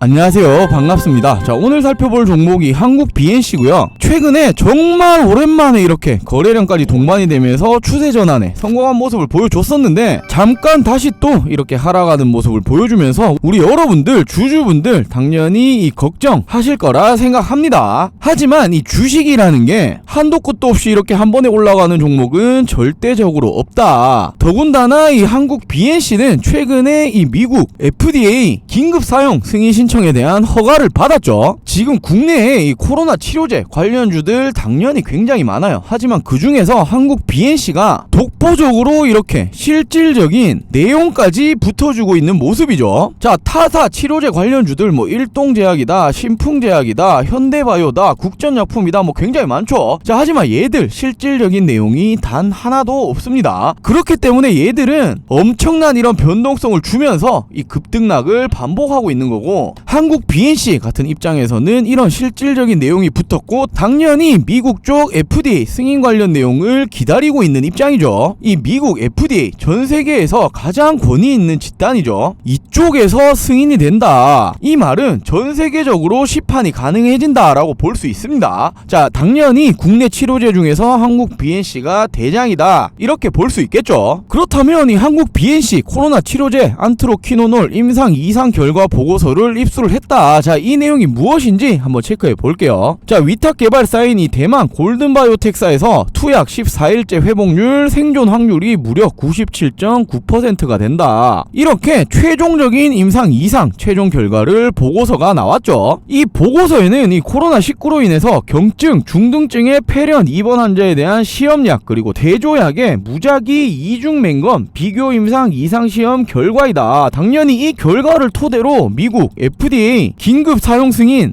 안녕하세요, 반갑습니다. 자, 오늘 살펴볼 종목이 한국 BNC고요. 최근에 정말 오랜만에 이렇게 거래량까지 동반이 되면서 추세 전환에 성공한 모습을 보여줬었는데 잠깐 다시 또 이렇게 하락하는 모습을 보여주면서 우리 여러분들, 주주분들 당연히 이 걱정하실 거라 생각합니다. 하지만 이 주식이라는 게 한도 끝도 없이 이렇게 한 번에 올라가는 종목은 절대적으로 없다. 더군다나 이 한국 BNC는 최근에 이 미국 FDA 긴급 사용 승인 신청에 대한 허가를 받았죠. 지금 국내에 이 코로나 치료제 관련주들 당연히 굉장히 많아요. 하지만 그 중에서 한국 BNC가 독보적으로 이렇게 실질적인 내용까지 붙어주고 있는 모습이죠. 자, 타사 치료제 관련주들 뭐 일동제약이다, 신풍제약이다, 현대바이오다, 국전약품이다, 뭐 굉장히 많죠. 자, 하지만 얘들 실질적인 내용이 단 하나도 없습니다. 그렇기 때문에 얘들은 엄청난 이런 변동성을 주면서 이 급등락을 반복하고 있는 거고, 한국 BNC 같은 입장에서는 이런 실질적인 내용이 붙었고 당연히 미국 쪽 FDA 승인 관련 내용을 기다리고 있는 입장이죠. 이 미국 FDA 전 세계에서 가장 권위 있는 집단이죠. 이쪽에서 승인이 된다, 이 말은 전 세계적으로 시판이 가능해진다 라고 볼 수 있습니다. 자, 당연히 국내 치료제 중에서 한국 BNC가 대장이다 이렇게 볼 수 있겠죠. 그렇다면 이 한국 BNC 코로나 치료제 안트로키노놀 임상 2상 결과 보고서를 입수를 했다. 자, 이 내용이 무엇인지 한번 체크해 볼게요. 자, 위탁 개발사인 이 대만 골든바이오텍사에서 투약 14일째 회복률 생존 확률이 무려 97.9%가 된다. 이렇게 최종적인 임상 2상 최종 결과를 보고서가 나왔죠. 이 보고서에는 이 코로나19로 인해서 경증, 중등증의 폐렴 입원 환자에 대한 시험약 그리고 대조약의 무작위 이중 맹검 비교 임상 2상 시험 결과이다. 당연히 이 결과를 토대로 미국 FDA 긴급 사용 승인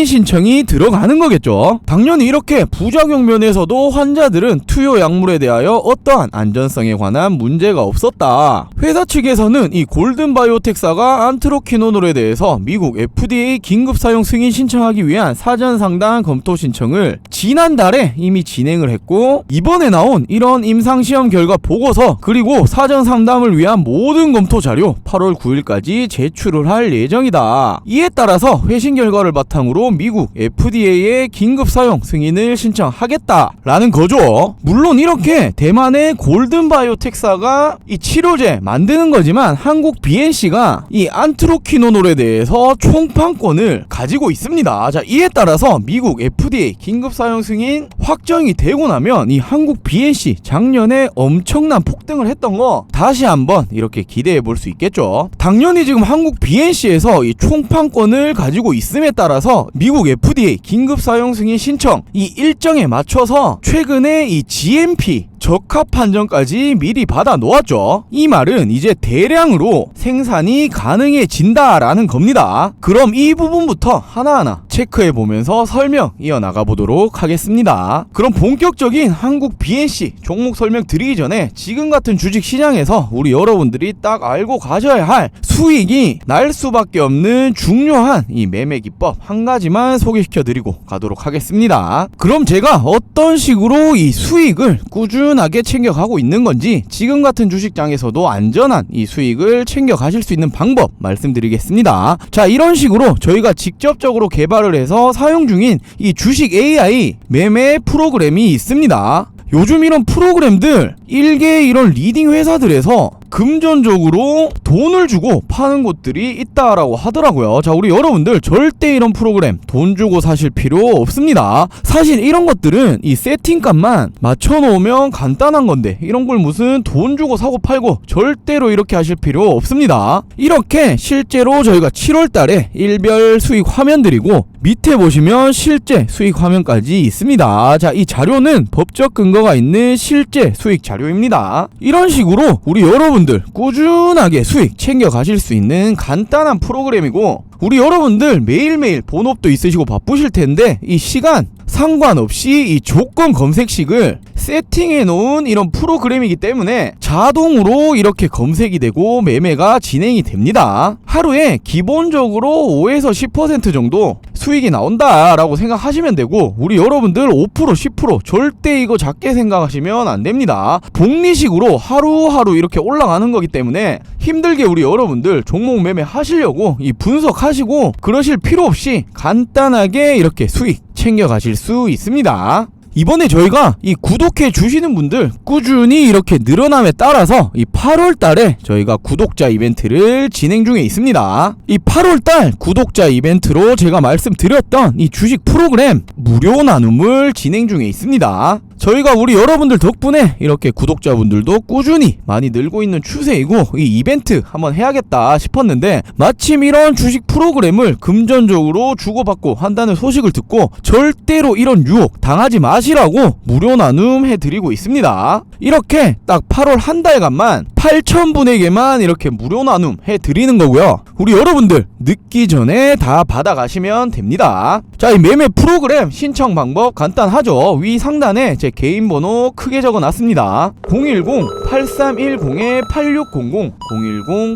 신청이 들어가는 거겠죠. 당연히 이렇게 부작용 면에서도 환자들은 투여 약물에 대하여 어떠한 안전성에 관한 문제가 없었다. 회사 측에서는 이 골든바이오텍사가 안트로키노놀에 대해서 미국 FDA 긴급 사용 승인 신청하기 위한 사전 상담 검토 신청을 지난달에 이미 진행을 했고, 이번에 나온 이런 임상시험 결과 보고서 그리고 사전 상담을 위한 모든 검토 자료 8월 9일까지 제출을 할 예정이다. 이에 따라서 회신 결과를 바탕으로 미국 FDA의 긴급 사용 승인을 신청하겠다라는 거죠. 물론 이렇게 대만의 골든바이오텍사가 이 치료제 만드는 거지만 한국 BNC가 이 안트로키노놀에 대해서 총판권을 가지고 있습니다. 자, 이에 따라서 미국 FDA 긴급 사용 승인 확정이 되고 나면 이 한국 BNC 작년에 엄청난 폭등을 했던 거 다시 한번 이렇게 기대해 볼 수 있겠죠. 당연히 지금 한국 BNC에서 이 총판권을 가지고 있음에 따라서 미국 FDA 긴급 사용 승인 신청 이 일정에 맞춰서 최근에 이 GMP 적합 판정까지 미리 받아 놓았죠. 이 말은 이제 대량으로 생산이 가능해진다라는 겁니다. 그럼 이 부분부터 하나하나 체크해 보면서 설명 이어나가 보도록 하겠습니다. 그럼 본격적인 한국 BNC 종목 설명 드리기 전에 지금 같은 주식 시장에서 우리 여러분들이 딱 알고 가셔야 할 수익이 날 수밖에 없는 중요한 이 매매 기법 한 가지만 소개시켜 드리고 가도록 하겠습니다. 그럼 제가 어떤 식으로 이 수익을 꾸준하게 챙겨가고 있는 건지 지금 같은 주식장에서도 안전한 이 수익을 챙겨가실 수 있는 방법 말씀드리겠습니다. 자, 이런 식으로 저희가 직접적으로 개발을 해서 사용 중인 이 주식 AI 매매 프로그램이 있습니다. 요즘 이런 프로그램들 일개 이런 리딩 회사들에서 금전적으로 돈을 주고 파는 곳들이 있다라고 하더라고요. 자, 우리 여러분들 절대 이런 프로그램 돈 주고 사실 필요 없습니다. 사실 이런 것들은 이 세팅값만 맞춰놓으면 간단한 건데 이런 걸 무슨 돈 주고 사고 팔고 절대로 이렇게 하실 필요 없습니다. 이렇게 실제로 저희가 7월달에 일별 수익 화면 드리고 밑에 보시면 실제 수익 화면까지 있습니다. 자, 이 자료는 법적 근거가 있는 실제 수익 자료입니다. 이런 식으로 우리 여러분들 꾸준하게 수익 챙겨 가실 수 있는 간단한 프로그램이고, 우리 여러분들 매일매일 본업도 있으시고 바쁘실 텐데 이 시간 상관없이 이 조건 검색식을 세팅해 놓은 이런 프로그램이기 때문에 자동으로 이렇게 검색이 되고 매매가 진행이 됩니다. 하루에 기본적으로 5에서 10% 정도 수익이 나온다라고 생각하시면 되고, 우리 여러분들 5% 10% 절대 이거 작게 생각하시면 안 됩니다. 복리식으로 하루하루 이렇게 올라가는 거기 때문에 힘들게 우리 여러분들 종목 매매 하시려고 이 분석하시고 그러실 필요 없이 간단하게 이렇게 수익 챙겨가실 수 있습니다. 이번에 저희가 이 구독해 주시는 분들 꾸준히 이렇게 늘어남에 따라서 이 8월 달에 저희가 구독자 이벤트를 진행 중에 있습니다. 이 8월 달 구독자 이벤트로 제가 말씀드렸던 이 주식 프로그램 무료 나눔을 진행 중에 있습니다. 저희가 우리 여러분들 덕분에 이렇게 구독자분들도 꾸준히 많이 늘고 있는 추세이고, 이 이벤트 한번 해야겠다 싶었는데 마침 이런 주식 프로그램을 금전적으로 주고받고 한다는 소식을 듣고 절대로 이런 유혹 당하지 마시라고 무료 나눔 해드리고 있습니다. 이렇게 딱 8월 한 달간만 8,000분에게만 이렇게 무료 나눔 해드리는 거고요. 우리 여러분들 늦기 전에 다 받아가시면 됩니다. 자, 이 매매 프로그램 신청 방법 간단하죠. 위 상단에 제 개인 번호 크게 적어놨습니다. 010-8310-8600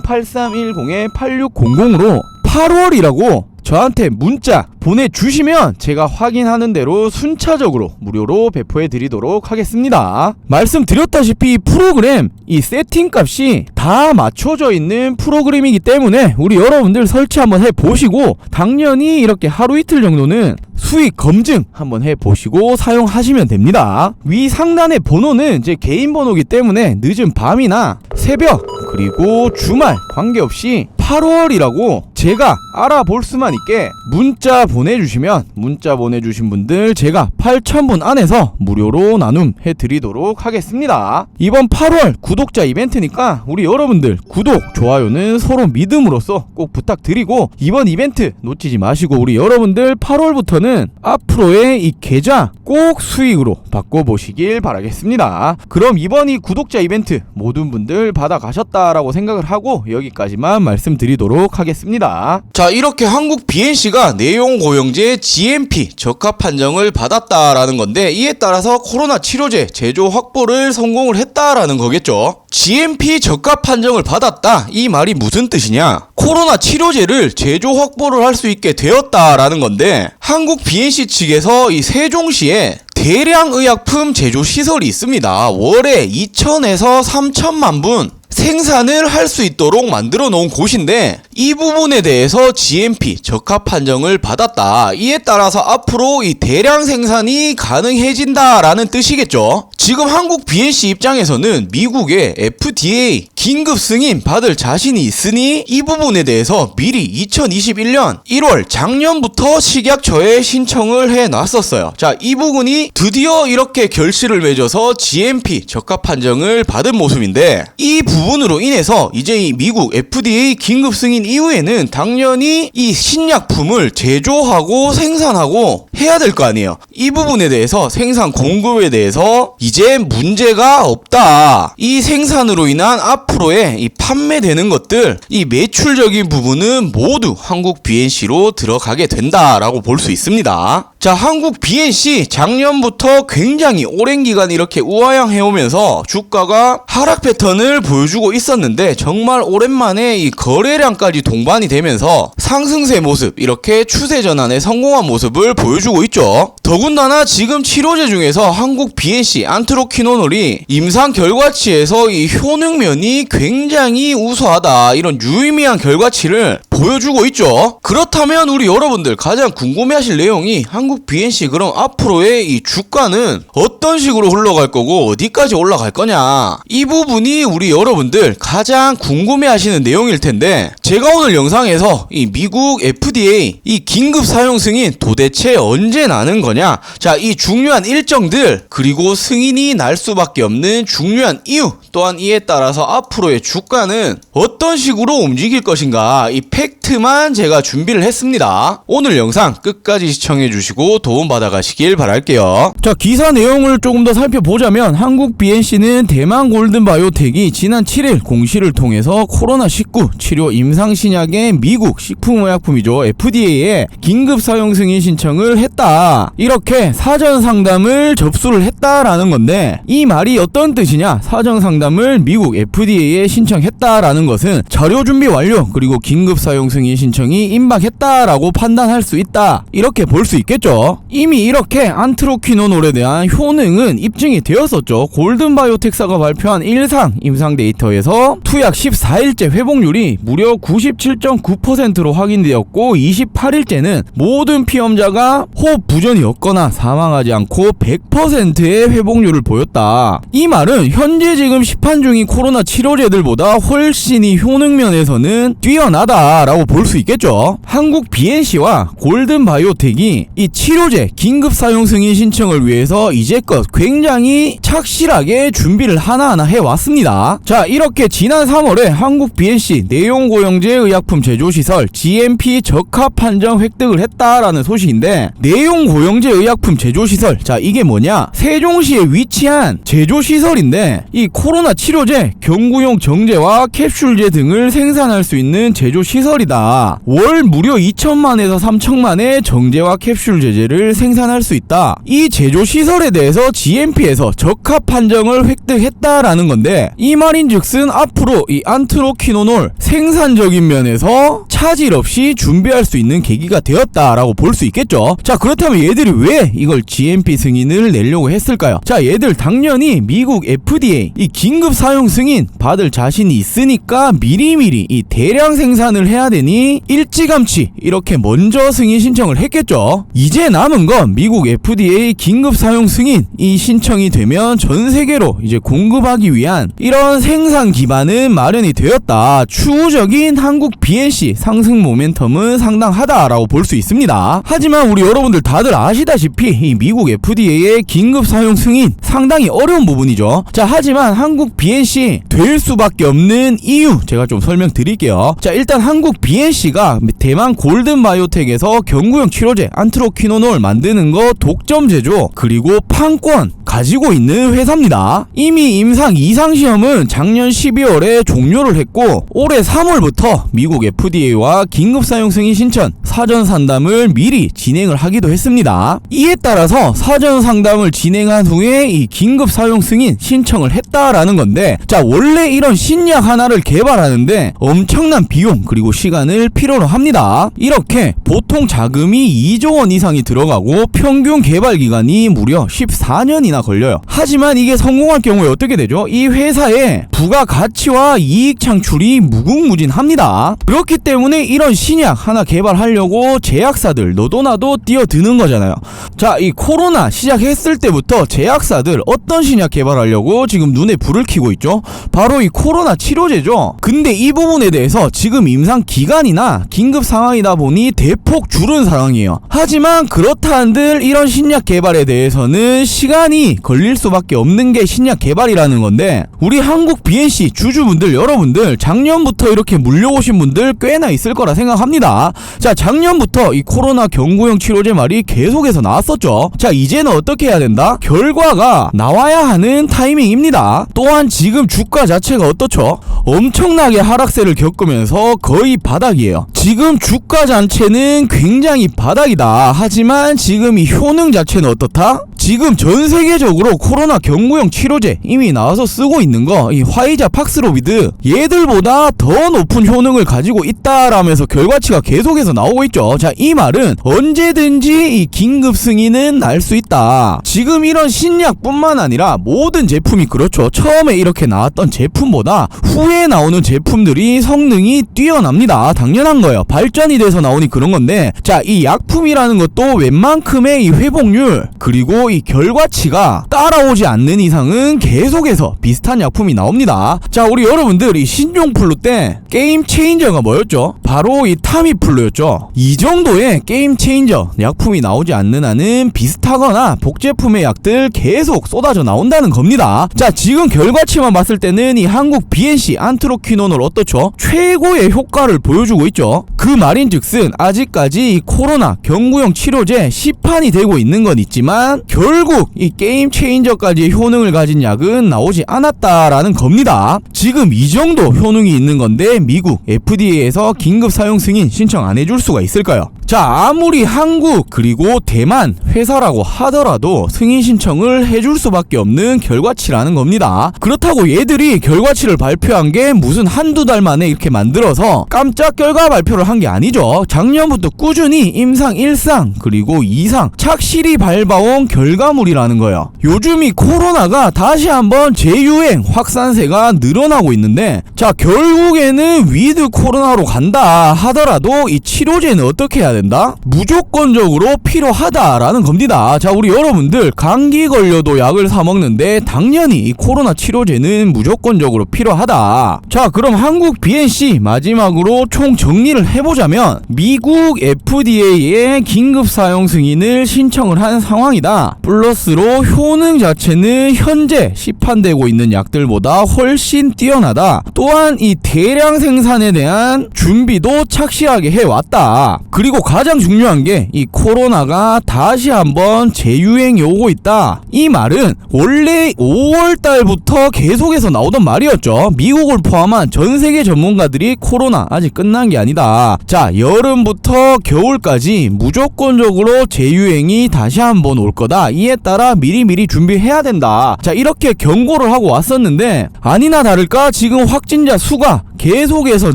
010-8310-8600으로 8월이라고 저한테 문자 보내주시면 제가 확인하는 대로 순차적으로 무료로 배포해 드리도록 하겠습니다. 말씀드렸다시피 이 프로그램 이 세팅값이 다 맞춰져 있는 프로그램이기 때문에 우리 여러분들 설치 한번 해보시고 당연히 이렇게 하루 이틀 정도는 수익 검증 한번 해보시고 사용하시면 됩니다. 위 상단의 번호는 제 개인 번호이기 때문에 늦은 밤이나 새벽 그리고 주말 관계없이 8월이라고 제가 알아볼 수만 있게 문자 보내주시면 문자 보내주신 분들 제가 8,000분 안에서 무료로 나눔 해드리도록 하겠습니다. 이번 8월 구독자 이벤트니까 우리 여러분들 구독, 좋아요는 서로 믿음으로써 꼭 부탁드리고 이번 이벤트 놓치지 마시고 우리 여러분들 8월부터는 앞으로의 이 계좌 꼭 수익으로 바꿔보시길 바라겠습니다. 그럼 이번 이 구독자 이벤트 모든 분들 받아가셨다라고 생각을 하고 여기까지만 말씀드리도록 하겠습니다. 자, 이렇게 한국 BNC가 내용고용제 GMP 적합 판정을 받았다라는 건데 이에 따라서 코로나 치료제 제조 확보를 성공을 했다라는 거겠죠. GMP 적합 판정을 받았다, 이 말이 무슨 뜻이냐? 코로나 치료제를 제조 확보를 할 수 있게 되었다라는 건데 한국 BNC 측에서 이 세종시에 대량 의약품 제조 시설이 있습니다. 월에 2,000에서 3,000만 분 생산을 할 수 있도록 만들어 놓은 곳인데 이 부분에 대해서 GMP 적합 판정을 받았다. 이에 따라서 앞으로 이 대량 생산이 가능해진다라는 뜻이겠죠. 지금 한국 BNC 입장에서는 미국의 FDA 긴급 승인 받을 자신이 있으니 이 부분에 대해서 미리 2021년 1월 작년부터 식약처에 신청을 해놨었어요. 자, 이 부분이 드디어 이렇게 결실을 맺어서 GMP 적합 판정을 받은 모습인데 이 부분으로 인해서 이제 이 미국 FDA 긴급 승인 이후에는 당연히 이 신약품을 제조하고 생산하고 해야 될 거 아니에요. 이 부분에 대해서 생산 공급에 대해서 이제 문제가 없다. 이 생산으로 인한 앞으로의 이 판매되는 것들, 이 매출적인 부분은 모두 한국 BNC로 들어가게 된다라고 볼 수 있습니다. 자, 한국 BNC 작년부터 굉장히 오랜 기간 이렇게 우하향해오면서 주가가 하락 패턴을 보여주고 있었는데 정말 오랜만에 이 거래량까지 동반이 되면서 상승세 모습, 이렇게 추세 전환에 성공한 모습을 보여주고 있죠. 더군다나 지금 치료제 중에서 한국 BNC 안트로키노놀이 임상 결과치에서 이 효능면이 굉장히 우수하다, 이런 유의미한 결과치를 보여주고 있죠. 그렇다면 우리 여러분들 가장 궁금해하실 내용이 한국 BNC 그럼 앞으로의 이 주가는 어떤 식으로 흘러갈 거고 어디까지 올라갈 거냐, 이 부분이 우리 여러분들 가장 궁금해하시는 내용일 텐데 제가 오늘 영상에서 이 미국 FDA 이 긴급 사용 승인 도대체 언제 나는 거냐, 자, 이 중요한 일정들 그리고 승인이 날 수밖에 없는 중요한 이유, 또한 이에 따라서 앞으로의 주가는 어떤 식으로 움직일 것인가, 이 팩트만 제가 준비를 했습니다. 오늘 영상 끝까지 시청해 주시고 도움 받아가시길 바랄게요. 자, 기사 내용을 조금 더 살펴보자면 한국 BNC는 대만 골든바이오텍이 지난 7일 공시를 통해서 코로나19 치료 임상신약의 미국 식품의약품이죠 FDA에 긴급 사용 승인 신청을 했다, 이렇게 사전 상담을 접수를 했다라는 건데 이 말이 어떤 뜻이냐, 사전 상담을 미국 FDA에 신청했다라는 것은 자료 준비 완료 그리고 긴급 사용 사용 승인 신청이 임박했다라고 판단할 수 있다, 이렇게 볼 수 있겠죠. 이미 이렇게 안트로퀴노놀에 대한 효능은 입증이 되었었죠. 골든바이오텍사가 발표한 1상 임상 데이터에서 투약 14일째 회복률이 무려 97.9%로 확인되었고 28일째는 모든 피험자가 호흡 부전이 없거나 사망하지 않고 100%의 회복률을 보였다. 이 말은 현재 지금 시판 중인 코로나 치료제들보다 훨씬 이 효능 면에서는 뛰어나다라고 볼 수 있겠죠. 한국 BNC와 골든바이오텍이 이 치료제 긴급 사용 승인 신청을 위해서 이제껏 굉장히 착실하게 준비를 하나하나 해왔습니다. 자, 이렇게 지난 3월에 한국 BNC 내용고용제 의약품 제조시설 GMP 적합 판정 획득을 했다라는 소식인데, 내용고용제 의약품 제조시설, 자 이게 뭐냐, 세종시에 위치한 제조시설인데 이 코로나 치료제, 경구용 정제와 캡슐제 등을 생산할 수 있는 제조시설이다. 월 무려 2천만에서 3천만의 정제와 캡슐 제제를 생산할 수 있다. 이 제조시설에 대해서 GMP에서 적합 판정을 획득했다라는 건데, 이 말인즉슨 앞으로 이 안트로퀴노놀 생산적인 면에서 차질 없이 준비할 수 있는 계기가 되었다라고 볼 수 있겠죠. 자, 그렇다면 얘들이 왜 이걸 GMP 승인을 내려고 했을까요? 자, 얘들 당연히 미국 FDA 이 긴급 사용 승인 받을 자신이 있으니까 미리미리 이 대량 생산을 해야 되니 일찌감치 이렇게 먼저 승인 신청을 했겠죠. 이제 남은 건 미국 FDA 긴급 사용 승인 이 신청이 되면 전 세계로 이제 공급하기 위한 이런 생산 기반은 마련이 되었다. 추후적인 한국 BNC 상승 모멘텀은 상당하다라고 볼 수 있습니다. 하지만 우리 여러분들 다들 아시다시피 이 미국 FDA의 긴급 사용 승인 상당히 어려운 부분이죠. 자, 하지만 한국 BNC 될 수밖에 없는 이유 제가 좀 설명드릴게요. 자, 일단 한국 BNC가 대만 골든바이오텍에서 경구용 치료제 안트로퀴노놀 만드는 거 독점 제조 그리고 판권 가지고 있는 회사입니다. 이미 임상 2상 시험은 작년 12월에 종료를 했고 올해 3월부터 미국 FDA와 긴급 사용 승인 신청 사전 상담을 미리 진행을 하기도 했습니다. 이에 따라서 사전 상담을 진행한 후에 이 긴급 사용 승인 신청을 했다라는 건데, 자, 원래 이런 신약 하나를 개발하는데 엄청난 비용 그리고 시간을 필요로 합니다. 이렇게 보통 자금이 2조 원 이상이 들어가고 평균 개발 기간이 무려 14년이나 걸려요. 하지만 이게 성공할 경우에 어떻게 되죠? 이 회사의 부가가치와 이익 창출이 무궁무진합니다. 그렇기 때문에 이런 신약 하나 개발하려고 제약사들 너도나도 뛰어드는 거잖아요. 자, 이 코로나 시작했을 때부터 제약사들 어떤 신약 개발하려고 지금 눈에 불을 켜고 있죠? 바로 이 코로나 치료제죠. 근데 이 부분에 대해서 지금 임상 기간이나 긴급 상황이다 보니 대폭 줄은 상황이에요. 하지만 그렇다 한들 이런 신약 개발에 대해서는 시간이 걸릴 수밖에 없는 게 신약 개발이라는 건데, 우리 한국 BNC 주주분들 여러분들 작년부터 이렇게 물려오신 분들 꽤나 있을 거라 생각합니다. 자, 작년부터 이 코로나 경구용 치료제 말이 계속해서 나왔었죠. 자, 이제는 어떻게 해야 된다? 결과가 나와야 하는 타이밍입니다. 또한 지금 주가 자체가 어떻죠? 엄청나게 하락세를 겪으면서 거의 바닥이에요. 지금 주가 자체는 굉장히 바닥이다. 하지만 지금 이 효능 자체는 어떻다? 지금 전 세계적으로 코로나 경구용 치료제 이미 나와서 쓰고 있는 거 이 화이자 팍스로비드 얘들보다 더 높은 효능을 가지고 있다라면서 결과치가 계속해서 나오고 있죠. 자, 이 말은 언제든지 이 긴급 승인은 날 수 있다. 지금 이런 신약뿐만 아니라 모든 제품이 그렇죠. 처음에 이렇게 나왔던 제품보다 후에 나오는 제품들이 성능이 뛰어납니다. 당연한 거예요. 발전이 돼서 나오니 그런 건데, 자, 이 약품이라는 것도 웬만큼의 이 회복률 그리고 이 결과치가 따라오지 않는 이상은 계속해서 비슷한 약품이 나옵니다. 자, 우리 여러분들 이 신종플루 때 게임 체인저가 뭐였죠? 바로 이 타미플루였죠. 이 정도의 게임 체인저 약품이 나오지 않는 한은 비슷하거나 복제품의 약들 계속 쏟아져 나온다는 겁니다. 자, 지금 결과치만 봤을 때는 이 한국 BNC 안트로퀴노놀 어떻죠? 최고의 효과를 보여주고 있죠. 그 말인즉슨 아직까지 이 코로나 경구용 치료제 시판이 되고 있는 건 있지만 결국 이 게임 체인저까지의 효능을 가진 약은 나오지 않았다라는 겁니다. 지금 이 정도 효능이 있는 건데 미국 FDA에서 긴급 사용 승인 신청 안 해줄 수가 있을까요? 자, 아무리 한국 그리고 대만 회사라고 하더라도 승인 신청을 해줄 수밖에 없는 결과치라는 겁니다. 그렇다고 얘들이 결과치를 발표한 게 무슨 한두 달 만에 이렇게 만들어서 깜짝 결과 발표를 한 게 아니죠. 작년부터 꾸준히 임상 1상 그리고 2상 착실히 밟아온 결과물이라는 거예요. 요즘 이 코로나가 다시 한번 재유행 확산세가 늘어나고 있는데, 자, 결국에는 위드 코로나로 간다 하더라도 이 치료제는 어떻게 해야 된다? 무조건적으로 필요하다라는 겁니다. 자, 우리 여러분들 감기 걸려도 약을 사 먹는데 당연히 이 코로나 치료제는 무조건적으로 필요하다. 자, 그럼 한국 BNC 마지막으로 총 정리를 해보자면 미국 FDA에 긴급 사용 승인을 신청을 한 상황이다. 플러스로 효능 자체는 현재 시판되고 있는 약들보다 훨씬 뛰어나다. 또한 이 대량 생산에 대한 준비도 착실하게 해왔다. 그리고 가장 중요한 게 이 코로나가 다시 한번 재유행이 오고 있다. 이 말은 원래 5월달부터 계속해서 나오던 말이었죠. 미국을 포함한 전 세계 전문가들이 코로나 아직 끝난 게 아니다. 자, 여름부터 겨울까지 무조건적으로 재유행이 다시 한번 올 거다. 이에 따라 미리미리 준비해야 된다. 자, 이렇게 경고를 하고 왔었는데 아니나 다를까 지금 확진자 수가 계속해서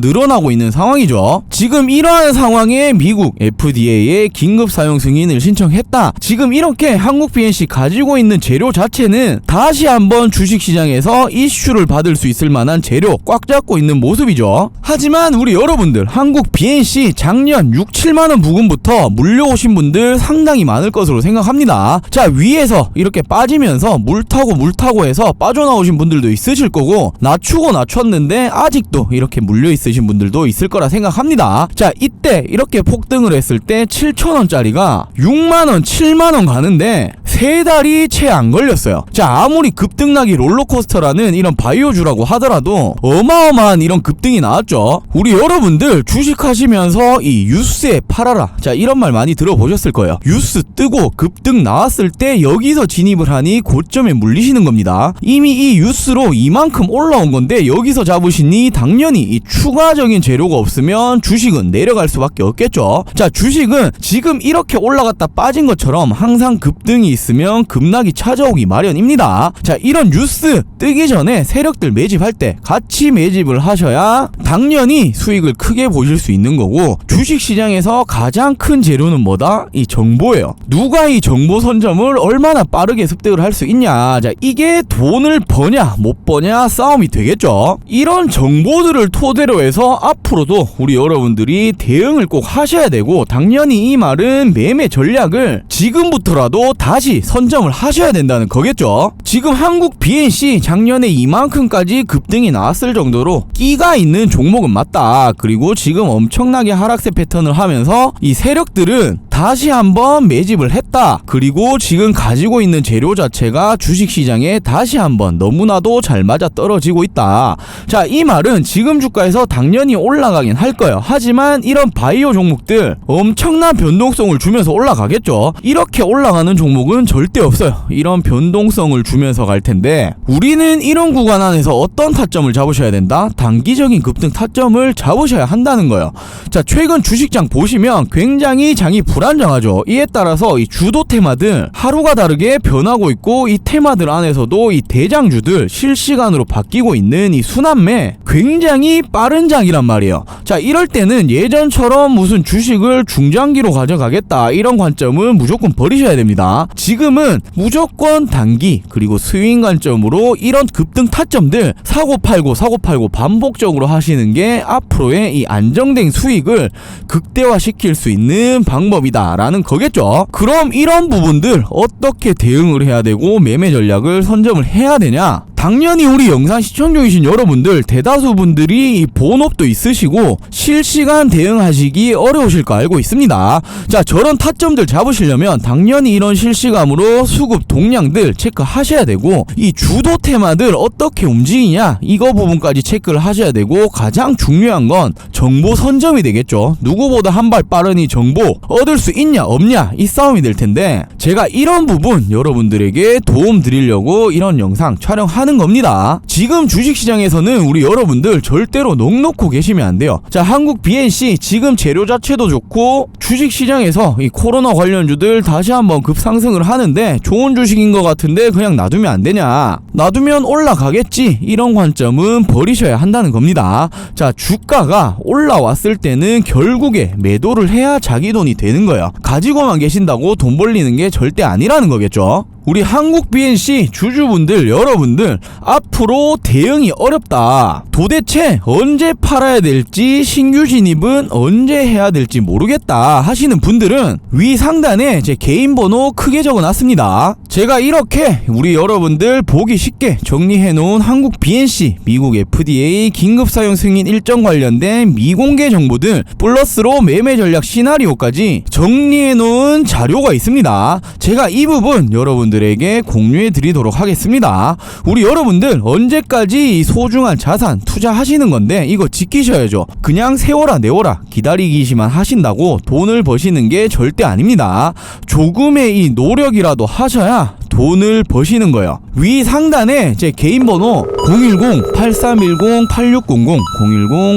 늘어나고 있는 상황이죠. 지금 이러한 상황에 미국 FDA에 긴급 사용 승인을 신청했다. 지금 이렇게 한국 BNC 가지고 있는 재료 자체는 다시 한번 주식시장에서 이슈를 받을 수 있을 만한 재료 꽉 잡고 있는 모습이죠. 하지만 우리 여러분들 한국 BNC 작년 6, 7만원 부근부터 물려오신 분들 상당히 많을 것으로 생각합니다. 자, 위에서 이렇게 빠지면서 물 타고 해서 빠져나오신 분들도 있으실 거고, 낮추고 낮췄는데 아직도 이렇게 물려 있으신 분들도 있을 거라 생각합니다. 자, 이때 이렇게 폭등을 했을 때 7,000원짜리가 6만원, 7만원 가는데 3달이 채 안 걸렸어요. 자, 아무리 급등락이 롤러코스터라는 이런 바이오주라고 하더라도 어마어마한 이런 급등이 나왔죠. 우리 여러분들 주식하시면서 이 뉴스에 팔아라, 자, 이런 말 많이 들어보셨을 거예요. 뉴스 뜨고 급등 나왔을 때 여기서 진입을 하니 고점에 물리시는 겁니다. 이미 이 뉴스로 이만큼 올라온 건데 여기서 잡으시니 당연히 이 추가적인 재료가 없으면 주식은 내려갈 수밖에 없겠죠. 자, 주식은 지금 이렇게 올라갔다 빠진 것처럼 항상 급등이 있으면 급락이 찾아오기 마련입니다. 자, 이런 뉴스 뜨기 전에 세력들 매집할 때 같이 매집을 하셔야 당연히 수익을 크게 보실 수 있는 거고, 주식시장에서 가장 큰 재료는 뭐다? 이 정보예요. 누가 이 정보 선점을 얼마나 빠르게 습득을 할 수 있냐. 자, 이게 돈을 버냐 못 버냐 싸움이 되겠죠. 이런 정보들을 토대로 해서 앞으로도 우리 여러분들이 대응을 꼭 하셔야 되고, 당연히 이 말은 매매 전략을 지금부터라도 다시 선점을 하셔야 된다는 거겠죠. 지금 한국 BNC 작년에 이만큼까지 급등이 나왔을 정도로 끼가 있는 종목은 맞다. 그리고 지금 엄청나게 하락세 패턴을 하면서 이 세력들은 다시 한번 매집을 했다. 그리고 지금 가지고 있는 재료 자체가 주식시장에 다시 한번 너무나도 잘 맞아 떨어지고 있다. 자, 이 말은 지금 주가에서 당연히 올라가긴 할 거예요. 하지만 이런 바이오 종목들 엄청난 변동성을 주면서 올라가겠죠. 이렇게 올라가는 종목은 절대 없어요. 이런 변동성을 주면서 갈 텐데, 우리는 이런 구간 안에서 어떤 타점을 잡으셔야 된다? 단기적인 급등 타점을 잡으셔야 한다는 거예요. 자, 최근 주식장 보시면 굉장히 장이 불안정하죠. 이에 따라서 이 주도 테마들 하루가 다르게 변하고 있고, 이 테마들 안에서도 이 대장주들 실시간으로 바뀌고 있는 이 순환매 굉장히 빠른 장이란 말이에요. 자, 이럴 때는 예전처럼 무슨 주식을 중장기로 가져가겠다 이런 관점은 무조건 버리셔야 됩니다. 지금은 무조건 단기 그리고 스윙 관점으로 이런 급등 타점들 사고 팔고 반복적으로 하시는 게 앞으로의 이 안정된 수익을 극대화시킬 수 있는 방법이다 라는 거겠죠. 그럼 이런 부분들 어떻게 대응을 해야 되고 매매 전략을 선점을 해야 되냐? 당연히 우리 영상 시청 중이신 여러분들 대다수 분들이 이 본업도 있으시고 실시간 대응하시기 어려우실 거 알고 있습니다. 자, 저런 타점들 잡으시려면 당연히 이런 실시간으로 수급 동향들 체크하셔야 되고, 이 주도 테마들 어떻게 움직이냐 이거 부분까지 체크를 하셔야 되고, 가장 중요한 건 정보 선점이 되겠죠. 누구보다 한 발 빠른 이 정보 얻을 수 있냐 없냐 이 싸움이 될 텐데, 제가 이런 부분 여러분들에게 도움 드리려고 이런 영상 촬영하는 겁니다. 지금 주식시장에서는 우리 여러분들 절대로 넋 놓고 계시면 안 돼요. 자, 한국 BNC 지금 재료 자체도 좋고 주식시장에서 이 코로나 관련주들 다시 한번 급상승을 하는데 좋은 주식인 것 같은데 그냥 놔두면 안 되냐, 놔두면 올라가겠지, 이런 관점은 버리셔야 한다는 겁니다. 자, 주가가 올라왔을 때는 결국에 매도를 해야 자기 돈이 되는 거예요. 가지고만 계신다고 돈 벌리는 게 절대 아니라는 거겠죠. 우리 한국 BNC 주주분들 여러분들, 앞으로 대응이 어렵다, 도대체 언제 팔아야 될지, 신규 진입은 언제 해야 될지 모르겠다 하시는 분들은 위 상단에 제 개인 번호 크게 적어놨습니다. 제가 이렇게 우리 여러분들 보기 쉽게 정리해놓은 한국 BNC 미국 FDA 긴급사용 승인 일정 관련된 미공개 정보들 플러스로 매매 전략 시나리오까지 정리해놓은 자료가 있습니다. 제가 이 부분 여러분들에게 공유해 드리도록 하겠습니다. 우리 여러분들 언제까지 이 소중한 자산 투자하시는 건데 이거 지키셔야죠. 그냥 세워라 내워라 기다리기시만 하신다고 돈을 버시는 게 절대 아닙니다. 조금의 이 노력이라도 하셔야 돈을 버시는 거예요. 위 상단에 제 개인 번호 010-8310-8600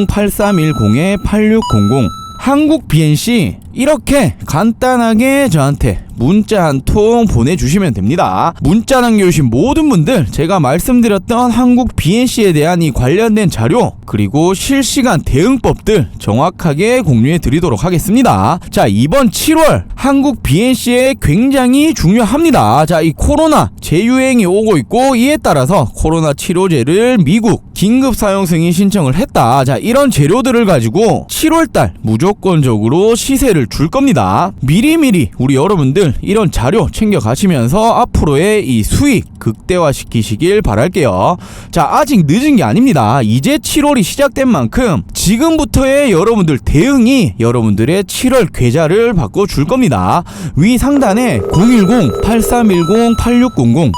010-8310-8600 한국 BNC 이렇게 간단하게 저한테 문자 한 통 보내주시면 됩니다. 문자 남겨주신 모든 분들 제가 말씀드렸던 한국 BNC에 대한 이 관련된 자료 그리고 실시간 대응법들 정확하게 공유해 드리도록 하겠습니다. 자, 이번 7월 한국 BNC에 굉장히 중요합니다. 자, 이 코로나 재유행이 오고 있고 이에 따라서 코로나 치료제를 미국 긴급 사용 승인 신청을 했다. 자, 이런 재료들을 가지고 7월달 무조건적으로 시세를 줄 겁니다. 미리미리 우리 여러분들 이런 자료 챙겨 가시면서 앞으로의 이 수익 극대화시키시길 바랄게요. 자, 아직 늦은 게 아닙니다. 이제 7월이 시작된 만큼 지금부터의 여러분들 대응이 여러분들의 7월 계좌를 바꿔줄 겁니다. 위 상단에 010-8310-8600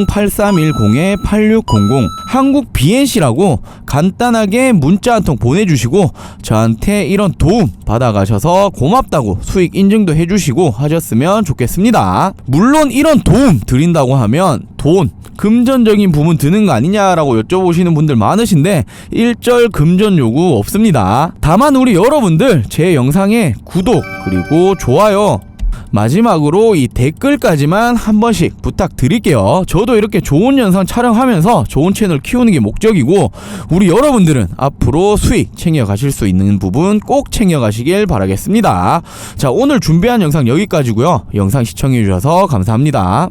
010-8310-8600 한국 BNC라고 간단하게 문자 한 통 보내주시고 저한테 이런 도움 받아가셔서 고맙다고 수익 인증도 해주시고 하셨으면 좋겠습니다. 물론 이런 도움 드린다고 하면 돈 금전적인 부분 드는 거 아니냐라고 여쭤보시는 분들 많으신데 일절 금전 요구 없습니다. 다만 우리 여러분들 제 영상에 구독 그리고 좋아요 마지막으로 이 댓글까지만 한 번씩 부탁드릴게요. 저도 이렇게 좋은 영상 촬영하면서 좋은 채널 키우는 게 목적이고 우리 여러분들은 앞으로 수익 챙겨가실 수 있는 부분 꼭 챙겨가시길 바라겠습니다. 자, 오늘 준비한 영상 여기까지고요. 영상 시청해주셔서 감사합니다.